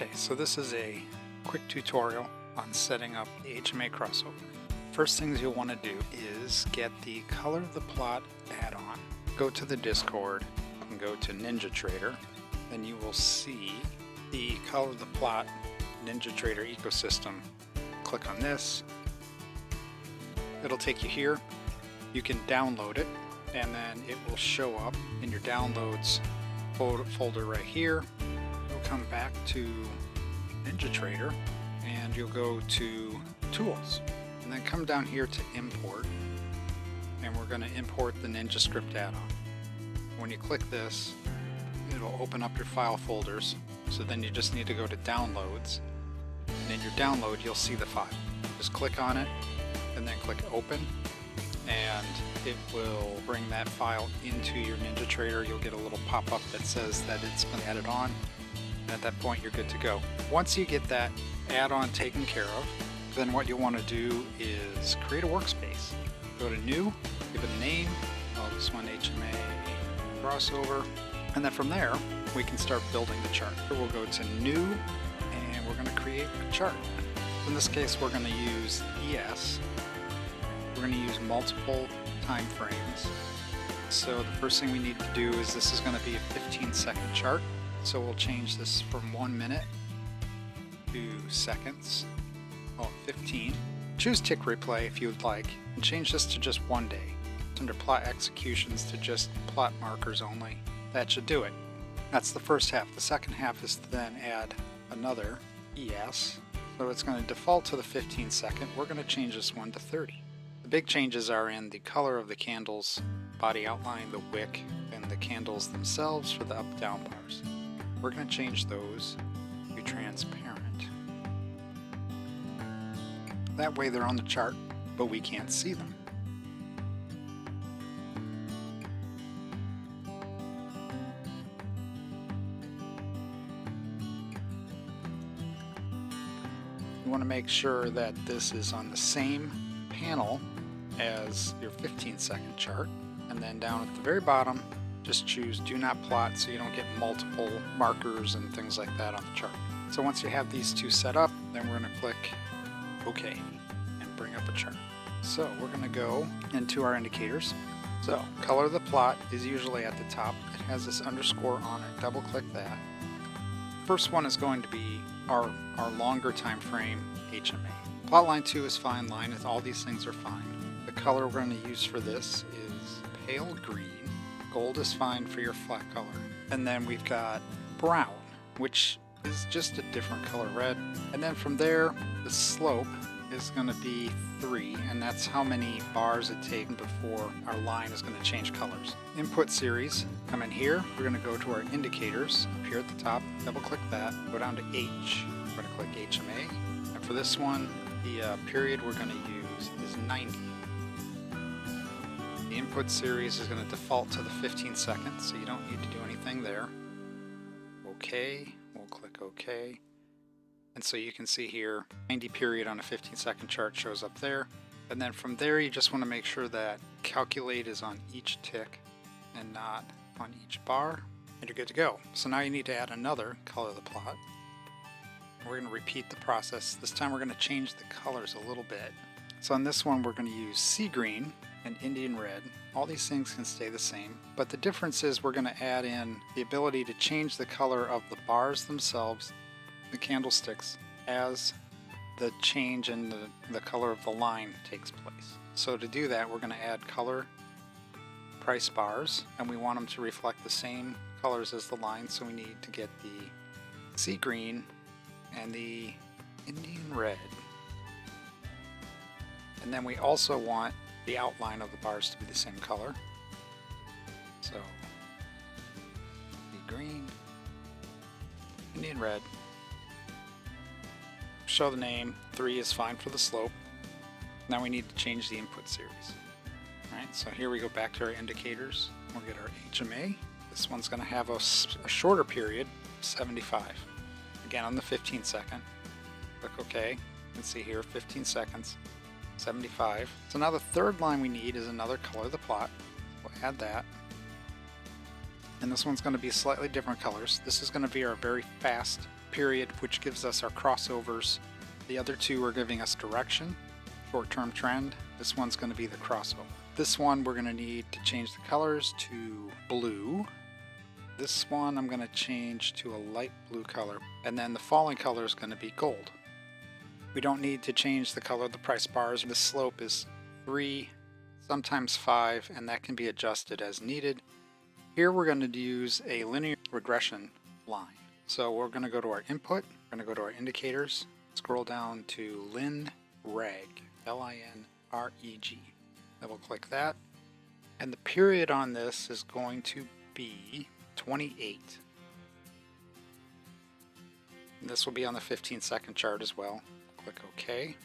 Okay, so this is a quick tutorial on setting up the HMA crossover. First things you'll want to do is get the Color of the Plot add-on. Go to the Discord and go to NinjaTrader. Then you will see the Color of the Plot NinjaTrader ecosystem. Click on this. It'll take you here. You can download it and then it will show up in your downloads folder right here. You'll come back to NinjaTrader and you'll go to Tools and then come down here to Import, and we're going to import the NinjaScript add-on. When you click this, it'll open up your file folders, so then you just need to go to Downloads, and in your download you'll see the file. Just click on it and then click Open, and it will bring that file into your NinjaTrader. You'll get a little pop-up that says that it's been added on, and at that point you're good to go. Once you get that add-on taken care of, then what you'll want to do is create a workspace. Go to New, give it a name, call this one HMA crossover, and then from there we can start building the chart. We'll go to New and we're going to create a chart. In this case we're going to use ES. We're going to use multiple time frames. So the first thing we need to do is this is going to be a 15-second chart. So we'll change this from 1 minute to seconds. 15. Choose tick replay if you would like, and change this to just 1 day. Under plot executions to just plot markers only. That should do it. That's the first half. The second half is to then add another ES. So it's going to default to the 15-second. We're going to change this one to 30. The big changes are in the color of the candles, body outline, the wick, and the candles themselves for the up-down bars. We're going to change those to transparent. That way they're on the chart, but we can't see them. You want to make sure that this is on the same panel as your 15-second chart, and then down at the very bottom just choose Do Not Plot so you don't get multiple markers and things like that on the chart. So once you have these two set up, then we're going to click OK and bring up a chart. So we're going to go into our indicators. So Color of the Plot is usually at the top. It has this underscore on it. Double click that. First one is going to be our longer time frame HMA. Plot line 2 is fine. Line with all these things are fine. The color we're going to use for this is pale green. Gold is fine for your flat color. And then we've got brown, which is just a different color red. And then from there, the slope is going to be 3, and that's how many bars it takes before our line is going to change colors. Input series, come in here. We're going to go to our indicators up here at the top. Double click that. Go down to H. We're going to click HMA. And for this one, the period we're going to use is 90. The input series is going to default to the 15 seconds, so you don't need to do anything there. OK. We'll click OK. And so you can see here, 90 period on a 15-second chart shows up there. And then from there, you just want to make sure that calculate is on each tick and not on each bar, and you're good to go. So now you need to add another color of the plot. We're going to repeat the process. This time we're going to change the colors a little bit. So on this one, we're going to use sea green and Indian red. All these things can stay the same, but the difference is we're going to add in the ability to change the color of the bars themselves, the candlesticks, as the change in the color of the line takes place. So to do that, we're going to add color price bars, and we want them to reflect the same colors as the line, so we need to get the sea green and the Indian red. And then we also want the outline of the bars to be the same color. So the green, Indian red. Show the name. 3 is fine for the slope. Now we need to change the input series. Alright, so here we go back to our indicators. We'll get our HMA. This one's going to have a shorter period, 75. Again on the 15-second. Click OK. You can see here 15 seconds, 75. So now the third line we need is another color of the plot. We'll add that. And this one's going to be slightly different colors. This is going to be our very fast period, which gives us our crossovers. The other two are giving us direction, short-term trend. This one's going to be the crossover. This one we're going to need to change the colors to blue. This one I'm going to change to a light blue color, and then the falling color is going to be gold. We don't need to change the color of the price bars. The slope is 3, sometimes 5, and that can be adjusted as needed. Here we're going to use a linear regression line. So we're going to go to our input, we're going to go to our indicators, scroll down to LinReg, L-I-N-R-E-G. Double click that, and the period on this is going to be 28. And this will be on the 15-second chart as well. Click OK.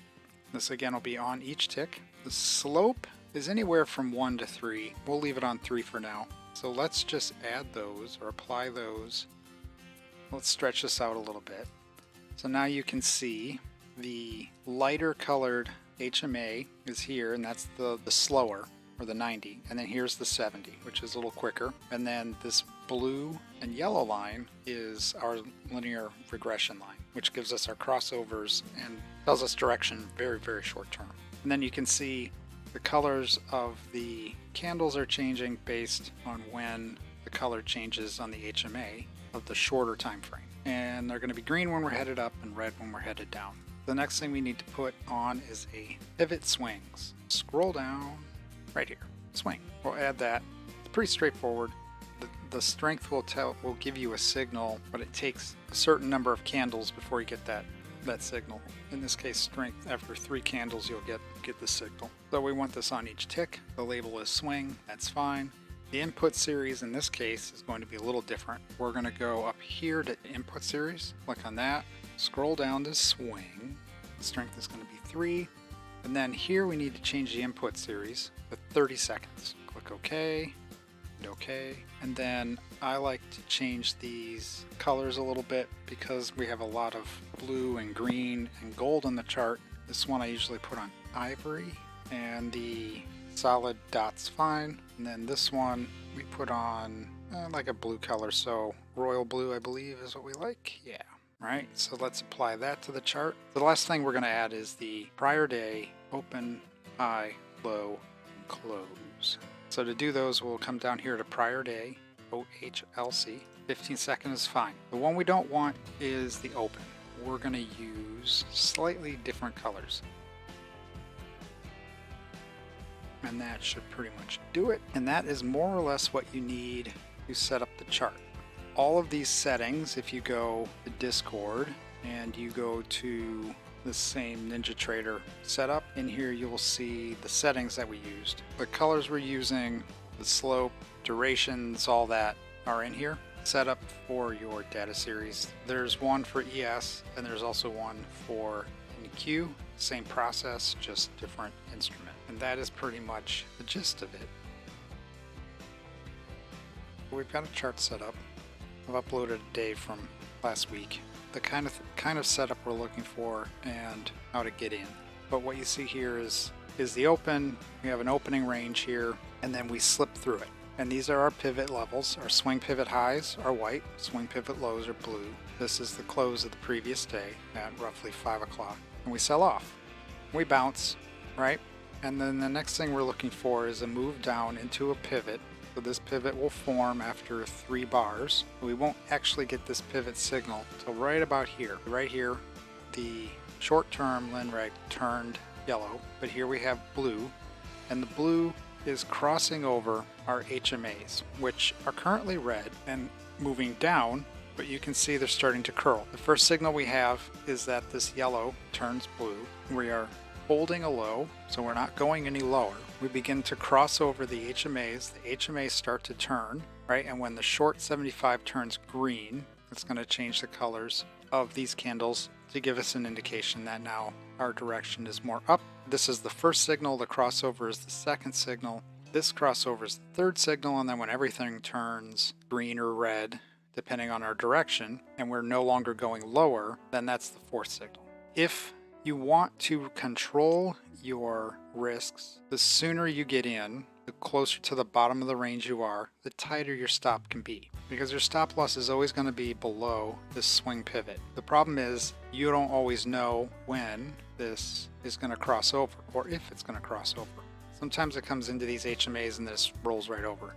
This again will be on each tick. The slope is anywhere from 1 to 3. We'll leave it on 3 for now. So let's just add those or apply those. Let's stretch this out a little bit. So now you can see the lighter colored HMA is here, and that's the slower, or the 90, and then here's the 70, which is a little quicker, and then this blue and yellow line is our linear regression line, which gives us our crossovers and tells us direction very, very short term. And then you can see the colors of the candles are changing based on when the color changes on the HMA of the shorter time frame, and they're going to be green when we're headed up and red when we're headed down. The next thing we need to put on is a pivot swings. Scroll down right here, swing. We'll add that. It's pretty straightforward. The strength will give you a signal, but it takes a certain number of candles before you get that signal. In this case, strength, after 3 candles you'll get the signal. So we want this on each tick. The label is swing, that's fine. The input series in this case is going to be a little different. We're going to go up here to input series, click on that, scroll down to swing. The strength is going to be 3, and then here we need to change the input series to 30 seconds. Click OK, and OK, and then I like to change these colors a little bit because we have a lot of blue and green and gold on the chart. This one I usually put on ivory, and the solid dot's fine, and then this one we put on like a blue color, so royal blue I believe is what we like. Yeah, right, so let's apply that to the chart. The last thing we're going to add is the prior day, open, high, low, and close. So to do those, we'll come down here to prior day, OHLC. 15 seconds is fine. The one we don't want is the open. We're going to use slightly different colors, and that should pretty much do it. And that is more or less what you need to set up the chart. All of these settings, if you go to Discord and you go to the same NinjaTrader setup, in here you will see the settings that we used. The colors we're using, the slope, durations, all that are in here. Setup for your data series. There's one for ES and there's also one for NQ. Same process, just different instrument. And that is pretty much the gist of it. We've got a chart set up. I've uploaded a day from last week. The kind of setup we're looking for and how to get in. But what you see here is the open. We have an opening range here, and then we slip through it. And these are our pivot levels. Our swing pivot highs are white, swing pivot lows are blue. This is the close of the previous day at roughly 5 o'clock. And we sell off. We bounce, right? And then the next thing we're looking for is a move down into a pivot. So this pivot will form after 3 bars. We won't actually get this pivot signal until right about here. Right here, the short-term LinReg turned yellow, but here we have blue, and the blue is crossing over our HMAs, which are currently red and moving down, but you can see they're starting to curl. The first signal we have is that this yellow turns blue. We are holding a low, so we're not going any lower. We begin to cross over the HMAs. The HMAs start to turn, right? And when the short 75 turns green, it's going to change the colors of these candles to give us an indication that now our direction is more up. This is the first signal. The crossover is the second signal. This crossover is the third signal, and then when everything turns green or red, depending on our direction, and we're no longer going lower, then that's the fourth signal. If you want to control your risks, the sooner you get in, the closer to the bottom of the range you are, the tighter your stop can be, because your stop loss is always going to be below this swing pivot. The problem is you don't always know when this is going to cross over, or if it's going to cross over. Sometimes it comes into these HMAs and this rolls right over.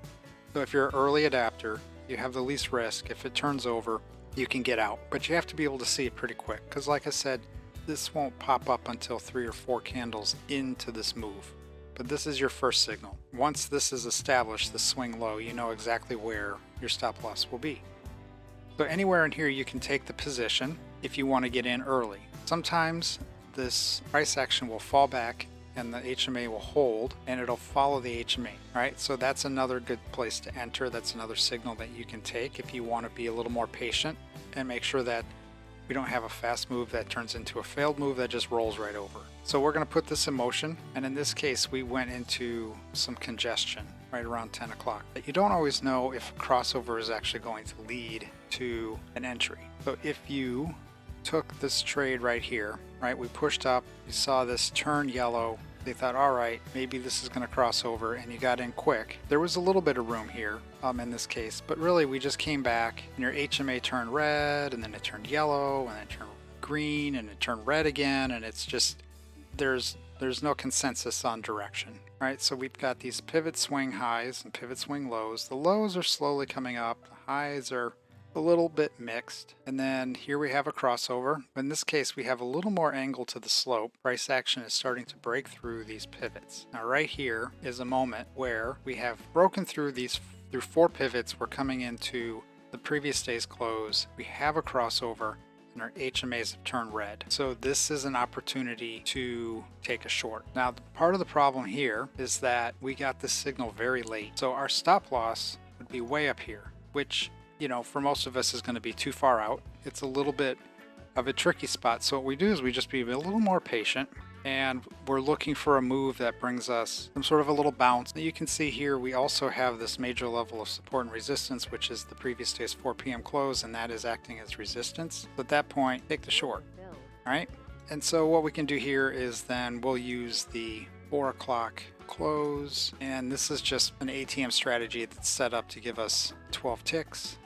So if you're an early adapter, you have the least risk. If it turns over, you can get out, but you have to be able to see it pretty quick, because like I said, this won't pop up until 3 or 4 candles into this move. But this is your first signal. Once this is established, the swing low, you know exactly where your stop loss will be. So anywhere in here you can take the position if you want to get in early. Sometimes this price action will fall back and the HMA will hold and it'll follow the HMA, right? So that's another good place to enter. That's another signal that you can take if you want to be a little more patient and make sure that we don't have a fast move that turns into a failed move that just rolls right over. So we're going to put this in motion, and in this case we went into some congestion right around 10 o'clock. But you don't always know if a crossover is actually going to lead to an entry. So if you took this trade right here, right, we pushed up, you saw this turn yellow, they thought, all right, maybe this is going to cross over, and you got in quick. There was a little bit of room here in this case, but really we just came back and your HMA turned red, and then it turned yellow, and then it turned green, and it turned red again, and it's just, there's no consensus on direction, right? So we've got these pivot swing highs and pivot swing lows. The lows are slowly coming up, the highs are a little bit mixed, and then here we have a crossover. In this case we have a little more angle to the slope. Price action is starting to break through these pivots. Now right here is a moment where we have broken through these 4 pivots. We're coming into the previous day's close. We have a crossover and our HMAs have turned red. So this is an opportunity to take a short. Now part of the problem here is that we got this signal very late. So our stop loss would be way up here, which, you know, for most of us is going to be too far out. It's a little bit of a tricky spot. So what we do is we just be a little more patient, and we're looking for a move that brings us some sort of a little bounce. You can see here we also have this major level of support and resistance, which is the previous day's 4 p.m. close, and that is acting as resistance. At that point, take the short, all right? And so what we can do here is then we'll use the 4 o'clock close, and this is just an ATM strategy that's set up to give us 12 ticks.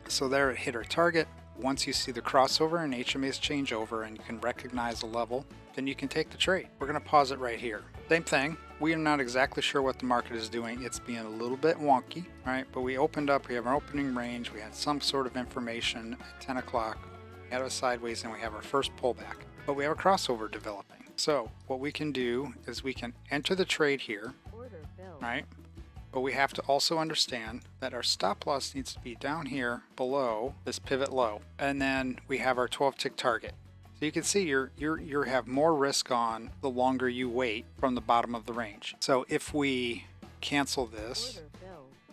So there it hit our target. Once you see the crossover and HMAs change over and you can recognize a level, then you can take the trade. We're going to pause it right here. Same thing. We are not exactly sure what the market is doing. It's being a little bit wonky, right? But we opened up, we have an opening range, we had some sort of information at 10 o'clock, we had a sideways, and we have our first pullback. But we have a crossover developing. So what we can do is we can enter the trade here, right? But we have to also understand that our stop loss needs to be down here below this pivot low. And then we have our 12 tick target. So you can see you have more risk on the longer you wait from the bottom of the range. So if we cancel this,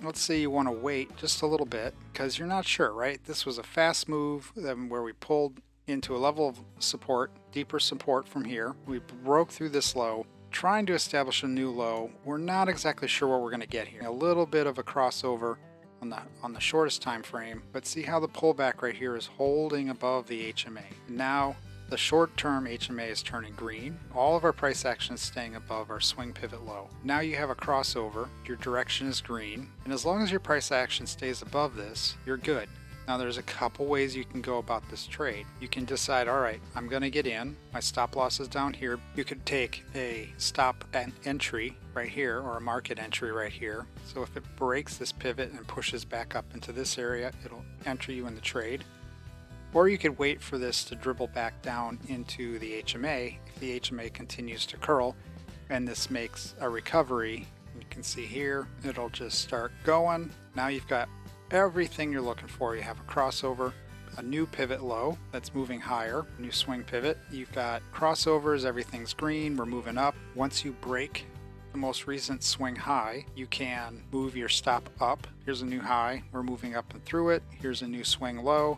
let's say you want to wait just a little bit because you're not sure, right? This was a fast move where we pulled into a level of support, deeper support from here. We broke through this low, trying to establish a new low. We're not exactly sure what we're going to get here. A little bit of a crossover on the shortest time frame, but see how the pullback right here is holding above the HMA. Now the short-term HMA is turning green. All of our price action is staying above our swing pivot low. Now you have a crossover, your direction is green, and as long as your price action stays above this, you're good. Now there's a couple ways you can go about this trade. You can decide, all right, I'm going to get in. My stop loss is down here. You could take a stop and entry right here, or a market entry right here. So if it breaks this pivot and pushes back up into this area, it'll enter you in the trade. Or you could wait for this to dribble back down into the HMA. If the HMA continues to curl and this makes a recovery, you can see here, it'll just start going. Now you've got everything you're looking for. You have a crossover, a new pivot low that's moving higher, new swing pivot. You've got crossovers, everything's green, we're moving up. Once you break the most recent swing high, you can move your stop up. Here's a new high, we're moving up and through it. Here's a new swing low,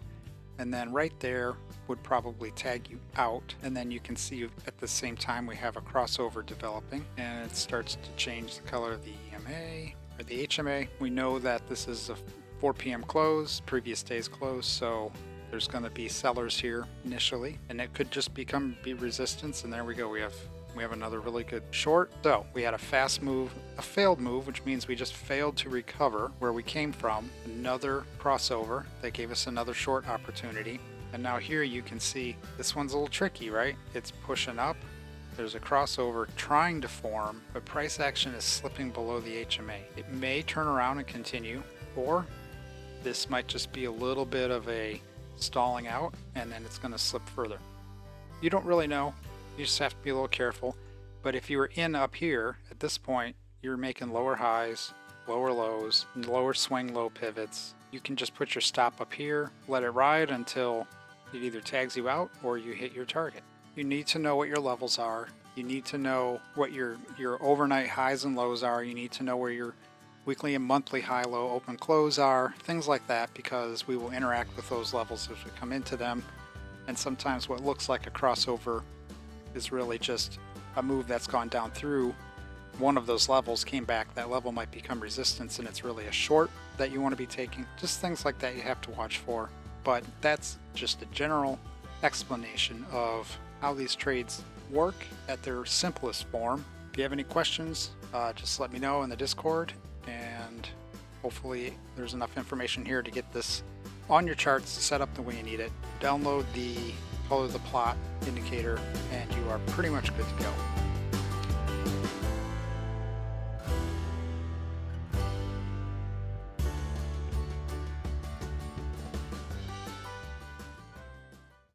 and then right there would probably tag you out, and then you can see at the same time we have a crossover developing, and it starts to change the color of the EMA or the HMA. We know that this is a 4 p.m. close, previous day's close, so there's going to be sellers here initially, and it could just be resistance, and there we go. We have another really good short. So we had a fast move, a failed move, which means we just failed to recover where we came from. Another crossover that gave us another short opportunity. And now here you can see this one's a little tricky, right? It's pushing up. There's a crossover trying to form, but price action is slipping below the HMA. It may turn around and continue, or this might just be a little bit of a stalling out, and then it's going to slip further. You don't really know. You just have to be a little careful. But if you were in up here at this point, you're making lower highs, lower lows, and lower swing, low pivots. You can just put your stop up here, let it ride until it either tags you out or you hit your target. You need to know what your levels are. You need to know what your overnight highs and lows are. You need to know where your weekly and monthly high, low, open, close are, things like that, because we will interact with those levels as we come into them. And sometimes what looks like a crossover is really just a move that's gone down through one of those levels, came back. That level might become resistance, and it's really a short that you want to be taking. Just things like that you have to watch for. But that's just a general explanation of how these trades work at their simplest form. If you have any questions, just let me know in the Discord, and hopefully there's enough information here to get this on your charts set up the way you need it. Download the color of the plot indicator, and you are pretty much good to go.